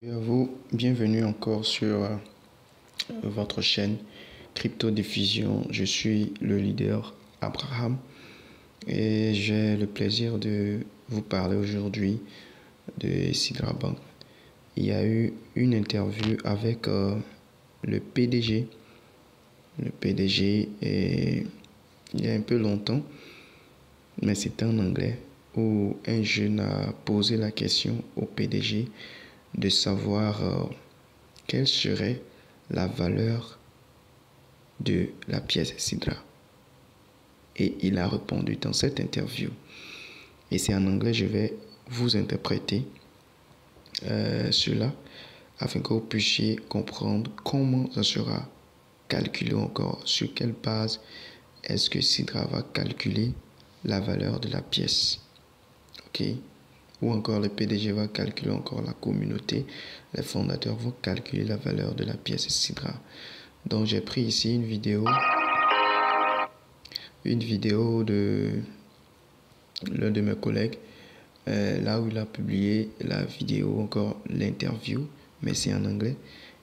Et à vous, bienvenue encore sur votre chaîne Crypto Diffusion. Je suis le leader Abraham et j'ai le plaisir de vous parler aujourd'hui de Sidra Bank. Il y a eu une interview avec le PDG. Et il y a un peu longtemps, mais c'était en anglais, où un jeune a posé la question au PDG de savoir quelle serait la valeur de la pièce Sidra. Et il a répondu dans cette interview. Et c'est en anglais, je vais vous interpréter cela afin que vous puissiez comprendre comment ça sera calculé encore, sur quelle base est-ce que Sidra va calculer la valeur de la pièce. Ok? Ou encore le PDG va calculer encore la communauté, les fondateurs vont calculer la valeur de la pièce Sidra. Donc j'ai pris ici une vidéo de l'un de mes collègues, là où il a publié la vidéo, encore l'interview, mais c'est en anglais,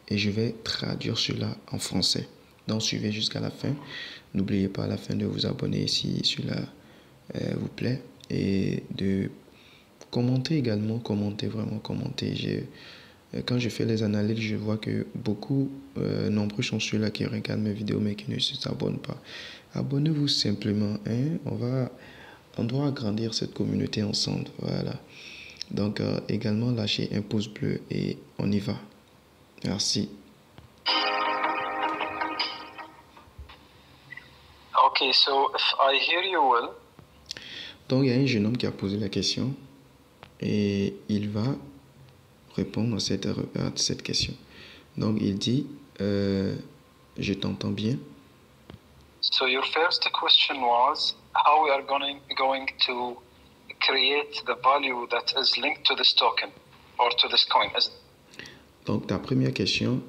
et je vais traduire cela en français. Donc suivez jusqu'à la fin. N'oubliez pas à la fin de vous abonner si cela vous plaît, et de commenter également, vraiment commenter. Quand je fais les analyses, je vois que nombreux sont ceux-là qui regardent mes vidéos mais qui ne s'abonnent pas. Abonnez-vous simplement, hein? On doit agrandir cette communauté ensemble, voilà. Donc également lâchez un pouce bleu et on y va. Merci. Okay, so if I hear you well. Donc il y a un jeune homme qui a posé la question et il va répondre à cette question. Donc il dit, je t'entends bien. So your first question was how we are going to create the value that is linked to this token or to this coin. Donc ta première question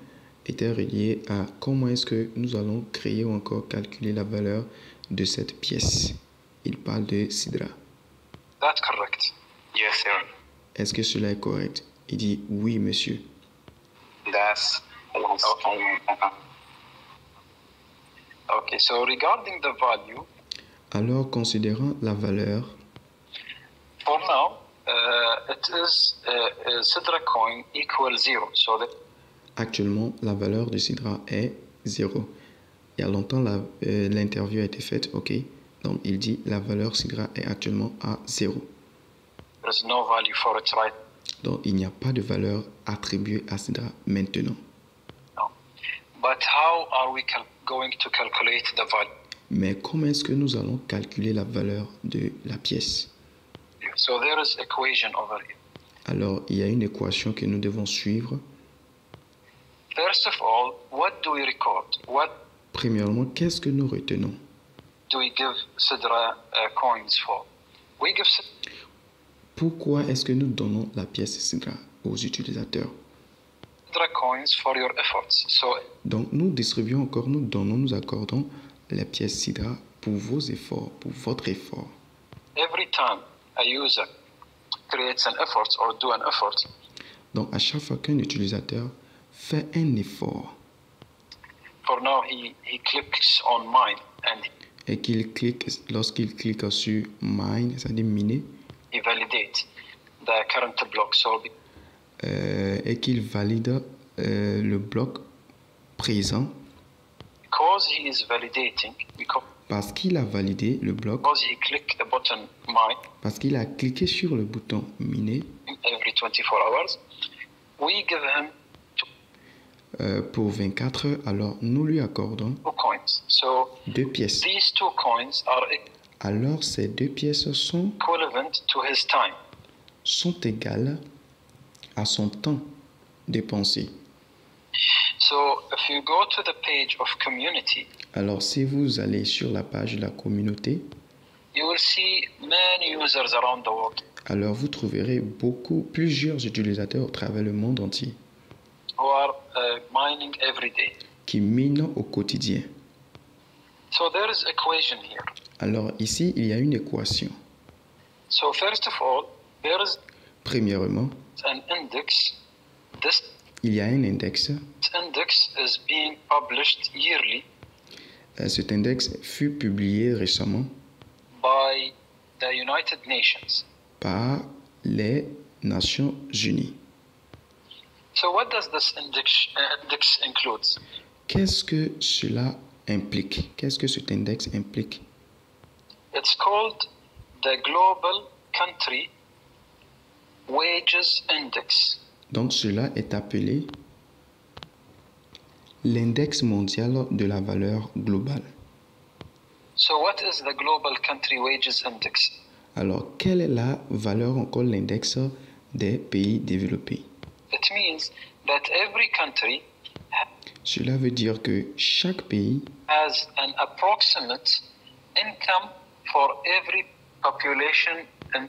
était reliée à comment est-ce que nous allons créer ou encore calculer la valeur de cette pièce. Il parle de Sidra. That's correct. Yes, sir. Est-ce que cela est correct? Il dit oui, monsieur. That's okay. So regarding the value. Alors, considérant la valeur. For now, it is Sidra coin equal 0. So actuellement, la valeur de Sidra est 0. Il y a longtemps, l'interview a été faite, ok. Donc, il dit la valeur Sidra est actuellement à 0. There's no value for it, right? Donc, il n'y a pas de valeur attribuée à Sidra maintenant. No. But how are we going to calculate the value? Mais comment est-ce que nous allons calculer la valeur de la pièce? So there is equation over here. Alors, il y a une équation que nous devons suivre. First of all, what do we record? Premièrement, qu'est-ce que nous retenons? Do we give Sidra coins for? We give. Pourquoi est-ce que nous donnons la pièce Sidra aux utilisateurs? Sidra coins for your efforts. Donc, nous accordons la pièce Sidra pour vos efforts, pour votre effort. Every time a user creates an effort or do an effort. Donc, à chaque fois qu'un utilisateur fait un effort. For now, he clicks on mine et lorsqu'il clique sur mine, c'est-à-dire miner. He validates the current block. Et qu'il valide le bloc présent. Because he is validating. Parce qu'il a validé le bloc. Because he clicked the button mine. Parce qu'il a cliqué sur le bouton miner. Every 24 hours, we give him pour 24 heures, alors nous lui accordons 2 coins. So 2 pièces. These 2 coins are alors ces 2 pièces sont equivalent to his time. Sont égales à son temps dépensé. So if you go to the page of community, alors si vous allez sur la page de la communauté, you will see many users around the world. Alors vous trouverez plusieurs utilisateurs au travers le monde entier. Who are mining every day. Qui minent au quotidien. So there is equation here. Alors ici, il y a une équation. So first of all, there is premièrement an index This Il y a un index. index is being published yearly Cet index fut publié récemment by the United Nations. par les Nations Unies. So what does this index includes? Qu'est-ce que cela implique? Qu'est-ce que cet index implique? It's called the Global Country Wages Index. Donc cela est appelé l'index mondial de la valeur globale. So what is the Global Country Wages Index? Alors, quelle est la valeur encore l'index des pays développés? It means that every country Cela veut dire que chaque pays has an approximate income for every population in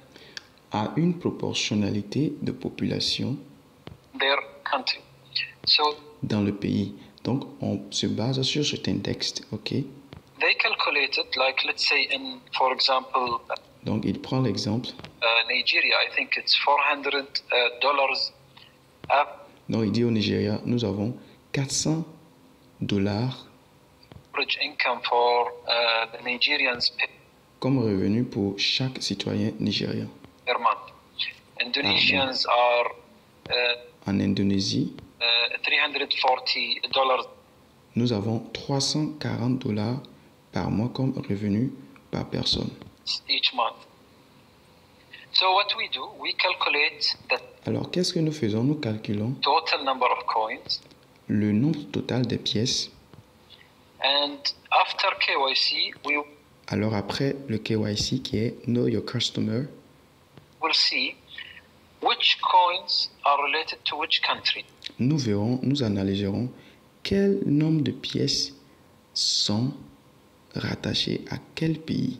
a une proportionnalité de population their country. So dans le pays. Donc, on se base sur cet index, ok? they calculate it like, let's say, in, for example, Donc, il prend l'exemple. Nigeria, I think it's $400 Donc, il dit au Nigeria, nous avons 400 dollars average income for the Nigerians comme revenu pour chaque citoyen nigérien. per month. Indonesians are En Indonésie, $340 nous avons 340 dollars par mois comme revenu par personne. each month. So what we do, we calculate the Alors, qu'est-ce que nous faisons? Nous calculons total number of coins, le nombre total des pièces. and after KYC, we Alors, après le KYC qui est Know Your Customer, will see which coins are related to which country. nous verrons, nous analyserons quel nombre de pièces sont rattachées à quel pays.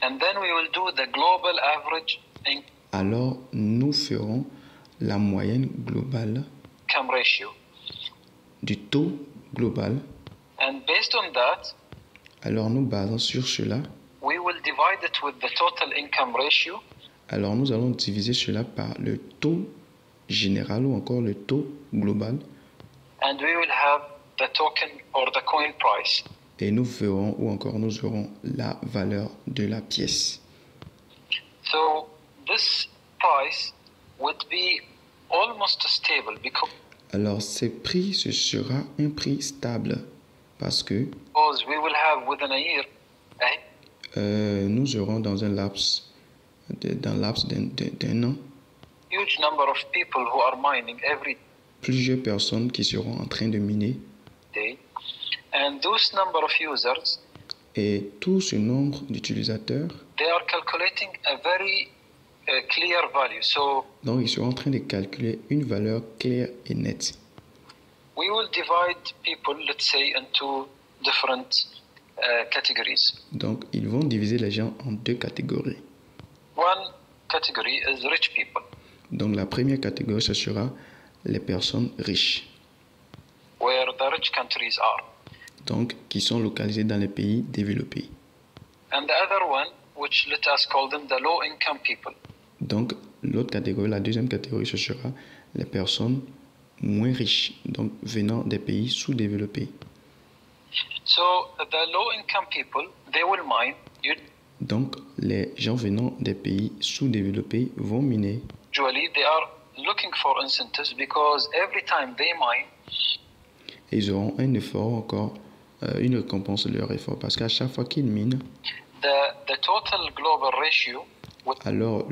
And then we will do the global average Alors, nous ferons la moyenne globale income ratio. du taux global. And based on that, Alors, nous basons sur cela. we will divide it with the total income ratio. Alors, nous allons diviser cela par le taux général ou encore le taux global. And we will have the token or the coin price. Et nous verrons ou encore nous aurons la valeur de la pièce. So this price would be almost stable because Alors, ce prix, ce sera un prix stable parce que we will have within a year nous aurons dans un laps d'un an huge number of people who are mining every plusieurs personnes qui seront en train de miner day. And those number of users, et tout ce nombre d'utilisateurs, they are calculating a very clear value. So donc ils seront en train de calculer une valeur claire et nette. we will divide people, let's say, into different categories. Donc ils vont diviser les gens en deux catégories. One category is rich people, Donc la première catégorie, ce sera les personnes riches, where the rich countries are. donc qui sont localisées dans les pays développés. And the other one, which let us call them the low income people. Donc l'autre catégorie, la deuxième catégorie, ce sera les personnes moins riches, donc venant des pays sous-développés. So the low income people, they will mine. Donc les gens venant des pays sous-développés vont miner. Usually they are looking for incentives because every time they mine, Et ils auront un effort encore, une récompense de leur effort, parce qu'à chaque fois qu'ils minent, the total global ratio would alors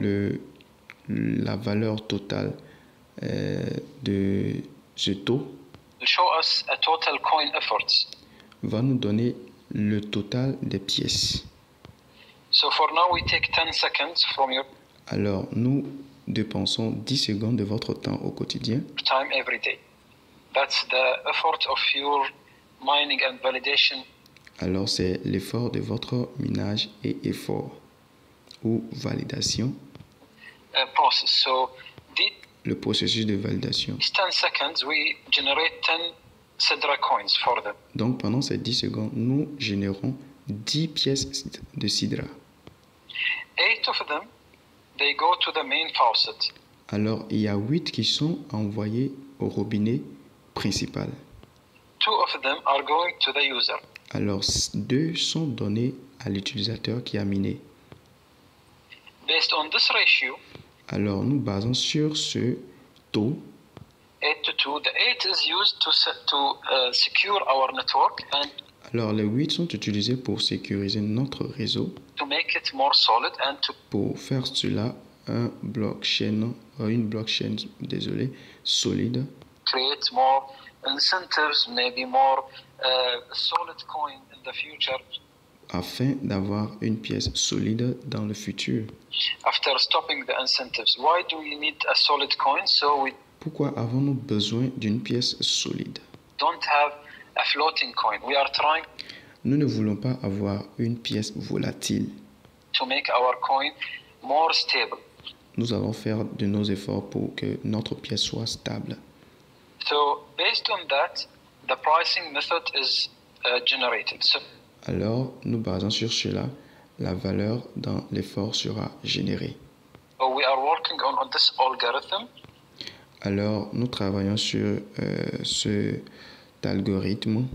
la valeur totale de ce taux show us a total coin efforts. va nous donner le total des pièces. So for now we take 10 seconds from your Alors nous dépensons 10 secondes de votre temps au quotidien. time every day. That's the effort of your mining and validation Alors c'est l'effort de votre minage et effort ou validation, process. So le processus de validation. these 10 seconds we generate 10 Sidra coins for them. Donc pendant ces 10 secondes, nous générons 10 pièces de Sidra. 8 of them, they go to the main faucet. Alors, il y a 8 qui sont envoyés au robinet principal. 2 of them are going to the user. Alors, 2 sont donnés à l'utilisateur qui a miné. Based on this ratio, alors, nous basons sur ce taux. 8 to 2, the 8 is used to secure our network and alors, les 8 sont utilisés pour sécuriser notre réseau. To make it more solid and to pour faire cela, une blockchain, solide. Create more incentives, maybe more solid coin in the future. Afin d'avoir une pièce solide dans le futur. After stopping the incentives, why do we need a solid coin? Pourquoi avons-nous besoin d'une pièce solide? Don't have a floating coin. We are trying. Nous ne voulons pas avoir une pièce volatile. To make our coin more stable. Nous allons faire de nos efforts pour que notre pièce soit stable. So, based on that, the pricing method is generated. Alors, nous basons sur cela, la valeur dans l'effort sera générée. We are working on this algorithm. Alors, nous travaillons sur cet algorithme.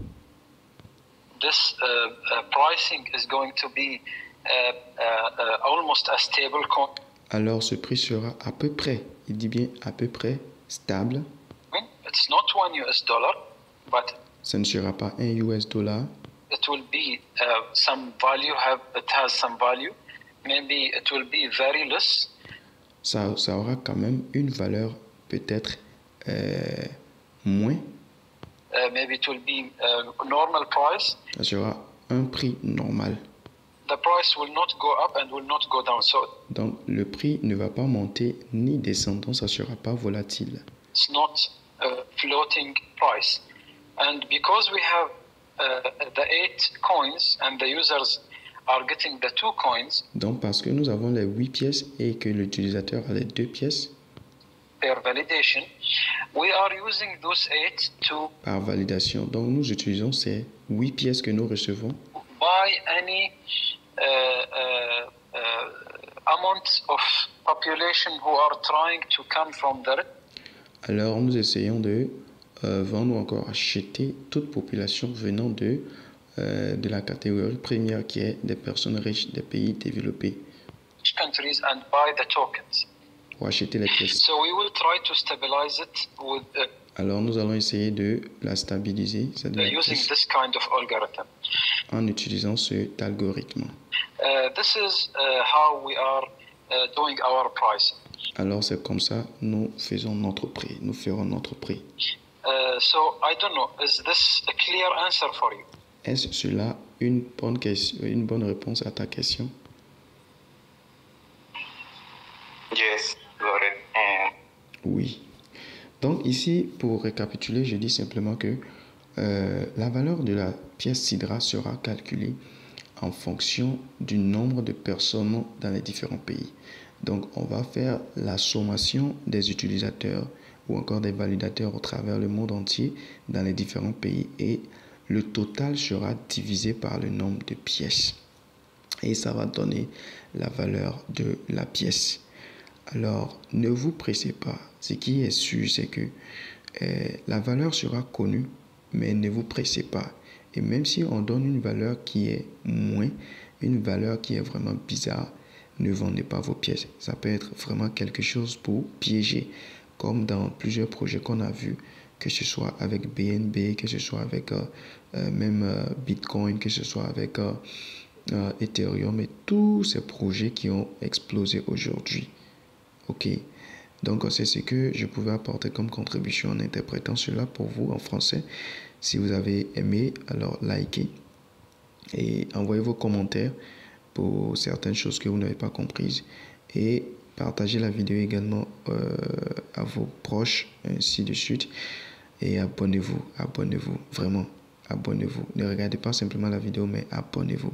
This pricing is going to be almost a stable coin. Alors, ce prix sera à peu près, il dit bien à peu près, stable. It's not $1, but ce ne sera pas un US dollar. It will be some value. It has some value. Maybe it will be very less. Ça aura quand même une valeur peut-être moins. Maybe it will be normal price. Ça sera un prix normal. The price will not go up and will not go down. Donc le prix ne va pas monter ni descendre, donc ça ne sera pas volatile. It's not a floating price, and because we have the 8 coins and the users are getting the 2 coins. Donc parce que nous avons les 8 pièces et que l'utilisateur a les 2 pièces. Per validation, we are using those 8 to. Par validation, donc nous utilisons ces 8 pièces que nous recevons. Buy any amount of population who are trying to come from there. Alors nous essayons de vendre ou encore acheter toute population venant de la catégorie première qui est des personnes riches des pays développés. Countries and buy the tokens. Pour acheter les pièces. So we will try to stabilize it with, alors nous allons essayer de la stabiliser using this kind of algorithm. En utilisant cet algorithme. This is how we are doing our pricing. Alors c'est comme ça nous faisons notre prix, nous ferons notre prix. So I don't know, is this a clear answer for you? Est-ce cela une bonne question, une bonne réponse à ta question? Yes, got it. Oui. Donc ici, pour récapituler, je dis simplement que la valeur de la pièce Sidra sera calculée en fonction du nombre de personnes dans les différents pays. Donc on va faire la sommation des utilisateurs ou encore des validateurs au travers le monde entier dans les différents pays et le total sera divisé par le nombre de pièces et ça va donner la valeur de la pièce. Alors ne vous pressez pas, ce qui est sûr c'est que la valeur sera connue, mais ne vous pressez pas. Et même si on donne une valeur qui est moins, une valeur qui est vraiment bizarre, ne vendez pas vos pièces. Ça peut être vraiment quelque chose pour piéger, comme dans plusieurs projets qu'on a vus, que ce soit avec BNB, que ce soit avec même Bitcoin, que ce soit avec Ethereum et tous ces projets qui ont explosé aujourd'hui. Ok, donc c'est ce que je pouvais apporter comme contribution en interprétant cela pour vous en français. Si vous avez aimé, alors likez et envoyez vos commentaires pour certaines choses que vous n'avez pas comprises et partagez la vidéo également à vos proches, ainsi de suite. Et abonnez-vous, vraiment, abonnez-vous. Ne regardez pas simplement la vidéo, mais abonnez-vous.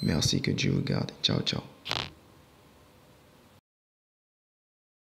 Merci, que Dieu vous garde. Ciao, ciao.